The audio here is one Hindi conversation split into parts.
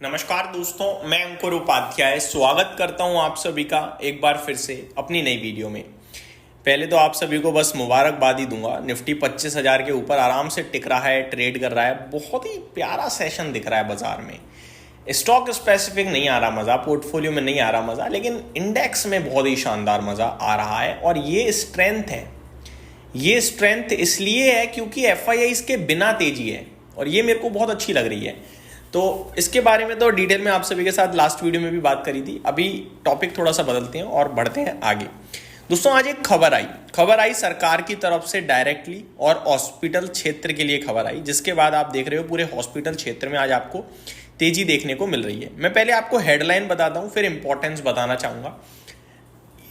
नमस्कार दोस्तों, मैं अंकुर उपाध्याय स्वागत करता हूं आप सभी का एक बार फिर से अपनी नई वीडियो में। पहले तो आप सभी को बस मुबारकबाद ही दूंगा। निफ्टी 25,000 के ऊपर आराम से टिक रहा है, ट्रेड कर रहा है। बहुत ही प्यारा सेशन दिख रहा है बाजार में। स्टॉक स्पेसिफिक नहीं आ रहा मज़ा, पोर्टफोलियो में नहीं आ रहा मज़ा, लेकिन इंडेक्स में बहुत ही शानदार मज़ा आ रहा है। और ये स्ट्रेंथ है, ये स्ट्रेंथ इसलिए है क्योंकि एफआईआईज़ के बिना तेजी है और ये मेरे को बहुत अच्छी लग रही है। तो इसके बारे में तो डिटेल में आप सभी के साथ लास्ट वीडियो में भी बात करी थी। अभी टॉपिक थोड़ा सा बदलते हैं और बढ़ते हैं आगे। दोस्तों, आज एक खबर आई सरकार की तरफ से डायरेक्टली और हॉस्पिटल क्षेत्र के लिए खबर आई, जिसके बाद आप देख रहे हो पूरे हॉस्पिटल क्षेत्र में आज आपको तेजी देखने को मिल रही है। मैं पहले आपको हेडलाइन बताता हूं, फिर इंपॉर्टेंस बताना चाहूंगा।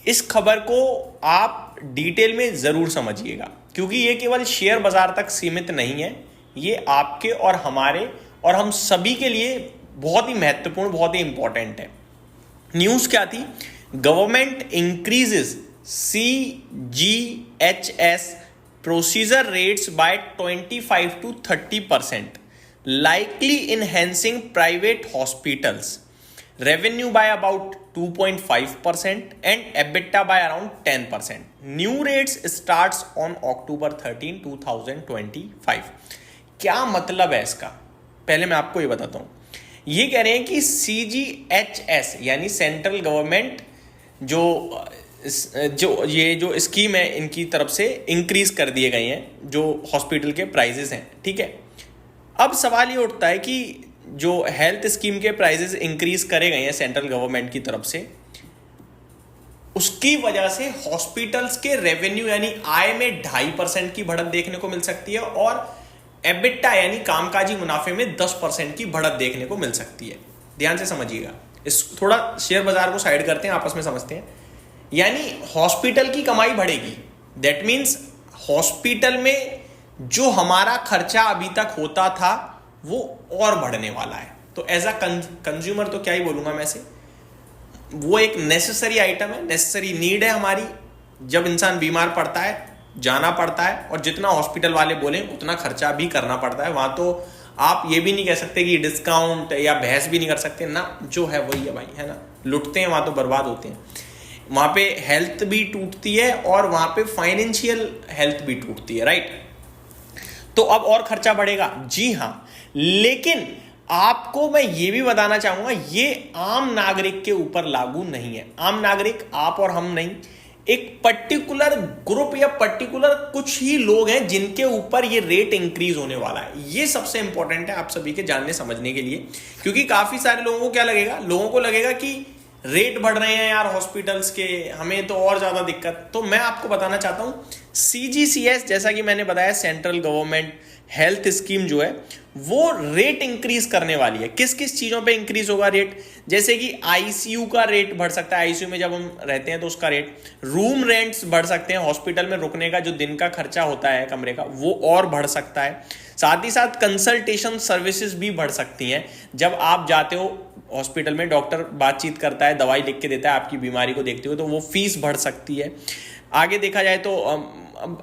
इस खबर को आप डिटेल में जरूर समझिएगा क्योंकि ये केवल शेयर बाजार तक सीमित नहीं है, ये आपके और हमारे और हम सभी के लिए बहुत ही महत्वपूर्ण, बहुत ही इंपॉर्टेंट है। न्यूज क्या थी? Government increases CGHS procedure rates bye 25 to 30%, likely enhancing private hospitals revenue by about 2.5% and EBITDA by around 10%. New rates starts on October 13, 2025. क्या मतलब है इसका? पहले मैं आपको ये बताता हूँ। ये कह रहे हैं कि CGHS यानी सेंट्रल गवर्नमेंट जो स्कीम है इनकी तरफ से इंक्रीज कर दिए गए हैं जो हॉस्पिटल के प्राइजेस हैं, ठीक है। अब सवाल ये उठता है कि जो हेल्थ स्कीम के प्राइजेस इंक्रीज करे गए हैं सेंट्रल गवर्नमेंट की तरफ से, उसकी वजह से हॉस्पिटल्स के रेवेन्यू यानी आय में 2.5% की बढ़त देखने को मिल सकती है और एबिटा यानी कामकाजी मुनाफे में 10% की बढ़त देखने को मिल सकती है। ध्यान से समझिएगा। इस थोड़ा शेयर बाजार को साइड करते हैं, आपस में समझते हैं। यानी हॉस्पिटल की कमाई बढ़ेगी, दैट मीन्स हॉस्पिटल में जो हमारा खर्चा अभी तक होता था वो और बढ़ने वाला है। तो एज अ कंज्यूमर तो क्या ही बोलूंगा मैं से, वो एक नेसेसरी आइटम है, नेसेसरी नीड है हमारी। जब इंसान बीमार पड़ता है जाना पड़ता है और जितना हॉस्पिटल वाले बोले उतना खर्चा भी करना पड़ता है। वहां तो आप ये भी नहीं कह सकते कि डिस्काउंट या बहस भी नहीं कर सकते ना, जो है वही है भाई, है ना। लुटते हैं वहां तो बर्बाद होते हैं। वहां पे हेल्थ भी टूटती है और वहां पे फाइनेंशियल हेल्थ भी टूटती है, राइट। तो अब और खर्चा बढ़ेगा, जी हाँ। लेकिन आपको मैं ये भी बताना चाहूंगा, ये आम नागरिक के ऊपर लागू नहीं है। आम नागरिक आप और हम नहीं, एक पर्टिकुलर ग्रुप या पर्टिकुलर कुछ ही लोग हैं जिनके ऊपर ये रेट इंक्रीज होने वाला है। ये सबसे इंपॉर्टेंट है आप सभी के जानने समझने के लिए, क्योंकि काफी सारे लोगों को क्या लगेगा, लोगों को लगेगा कि रेट बढ़ रहे हैं यार हॉस्पिटल्स के, हमें तो और ज्यादा दिक्कत। तो मैं आपको बताना चाहता हूं CGCS, जैसा कि मैंने बताया, सेंट्रल गवर्नमेंट हेल्थ स्कीम जो है वो रेट इंक्रीज करने वाली है। किस किस चीजों पे इंक्रीज होगा रेट? जैसे कि आईसीयू का रेट बढ़ सकता है, आईसीयू में जब हम रहते हैं तो उसका रेट, रूम रेंट्स बढ़ सकते हैं, हॉस्पिटल में रुकने का जो दिन का खर्चा होता है कमरे का वो और बढ़ सकता है। साथ ही साथ कंसल्टेशन सर्विसेज भी बढ़ सकती हैं। जब आप जाते हो हॉस्पिटल में, डॉक्टर बातचीत करता है, दवाई लिख के देता है, आपकी बीमारी को देखते हो, तो वो फीस बढ़ सकती है। आगे देखा जाए तो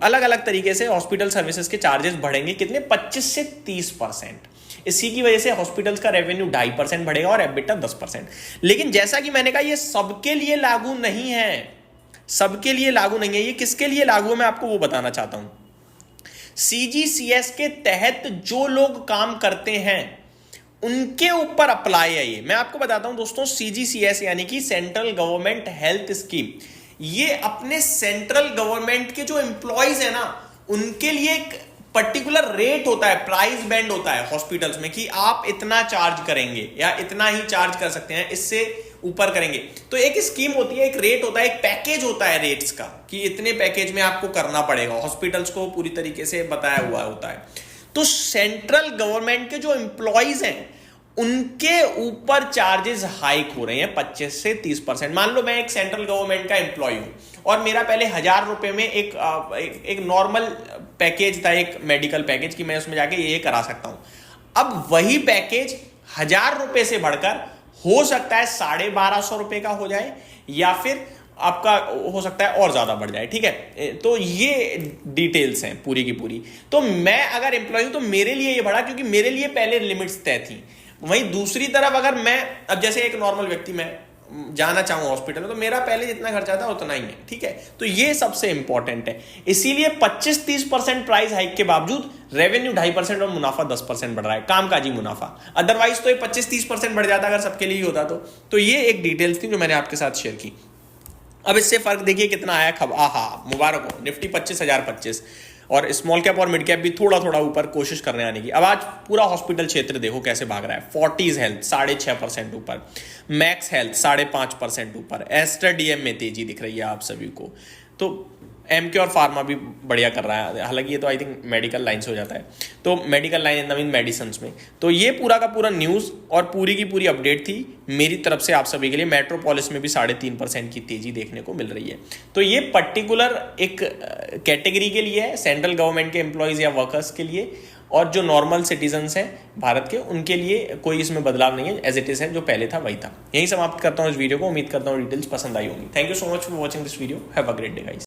अलग अलग तरीके से हॉस्पिटल सर्विसेज के चार्जेस बढ़ेंगे। कितने? 25 से 30%। इसी की वजह से हॉस्पिटल्स का रेवेन्यू 2.5% बढ़ेगा और एबिटा 10%। लेकिन जैसा कि मैंने कहा, ये सबके लिए लागू नहीं है, सबके लिए लागू नहीं है। ये किसके लिए लागू है मैं आपको वो बताना चाहता हूं। CGCS के तहत जो लोग काम करते हैं उनके ऊपर अप्लाई है ये। मैं आपको बताता हूं दोस्तों, CGCS यानी कि सेंट्रल गवर्नमेंट हेल्थ स्कीम, ये अपने सेंट्रल गवर्नमेंट के जो एम्प्लॉइज है ना उनके लिए एक पर्टिकुलर रेट होता है, प्राइस बैंड होता है हॉस्पिटल्स में कि आप इतना चार्ज करेंगे या इतना ही चार्ज कर सकते हैं, इससे ऊपर करेंगे तो एक स्कीम होती है, एक रेट होता है, एक पैकेज होता है रेट्स का कि इतने पैकेज में आपको करना पड़ेगा। हॉस्पिटल्स को पूरी तरीके से बताया हुआ होता है। तो सेंट्रल गवर्नमेंट के जो एम्प्लॉइज हैं उनके ऊपर चार्जेस हाइक हो रहे हैं 25 से 30%। मान लो मैं एक सेंट्रल गवर्नमेंट का एम्प्लॉय हूं और मेरा पहले 1,000 रुपए में एक नॉर्मल पैकेज था, एक मेडिकल पैकेज कि मैं उसमें जाके ये करा सकता हूं। अब वही पैकेज 1,000 रुपए से बढ़कर हो सकता है 1,250 रुपए का हो जाए या फिर आपका हो सकता है और ज्यादा बढ़ जाए, ठीक है। तो ये डिटेल्स हैं पूरी की पूरी। तो मैं अगर एम्प्लॉय हूं तो मेरे लिए ये बढ़ा क्योंकि मेरे लिए पहले लिमिट्स तय थी। वहीं दूसरी तरफ अगर मैं अब जैसे एक नॉर्मल व्यक्ति मैं जाना चाहूँ हॉस्पिटल में, तो मेरा पहले जितना खर्चा था उतना ही है, ठीक है। तो ये सबसे इंपॉर्टेंट है। इसीलिए 25-30% प्राइस हाइक के बावजूद रेवेन्यू 2.5% और मुनाफा 10% बढ़ रहा है, कामकाजी मुनाफा। अदरवाइज तो ये 25-30% बढ़ जाता अगर सबके लिए ही होता तो ये एक डिटेल्स थी जो मैंने आपके साथ शेयर की। अब इससे फर्क देखिए कितना आया। मुबारक हो, निफ्टी 25,025 और स्मॉल कैप और मिड कैप भी थोड़ा थोड़ा ऊपर कोशिश कर रहे हैं आने की। अब आज पूरा हॉस्पिटल क्षेत्र देखो कैसे भाग रहा है। फोर्टीज हेल्थ 6.5% ऊपर, मैक्स हेल्थ 5.5% ऊपर, एस्टर डीएम में तेजी दिख रही है आप सभी को। तो एमके और फार्मा भी बढ़िया कर रहा है, हालांकि ये तो आई थिंक मेडिकल लाइन से हो जाता है, तो medical line in the mean medicine में। तो ये पूरा का पूरा न्यूज़ और पूरी की पूरी अपडेट थी मेरी तरफ से आप सभी के लिए। मेट्रोपोलिस में भी 3.5% की तेजी देखने को मिल रही है। तो ये पर्टिकुलर एक कैटेगरी के लिए है, सेंट्रल गवर्नमेंट के एम्प्लॉयज़ या वर्कर्स के लिए, और जो नॉर्मल सिटीजन्स हैं भारत के उनके लिए कोई इसमें बदलाव नहीं है, एज इट इज है, जो पहले था वही था। यही समाप्त करता हूँ इस वीडियो को। उम्मीद करता हूँ डिटेल्स पसंद आई होंगी। Thank you so much for watching this video. Have a great day guys.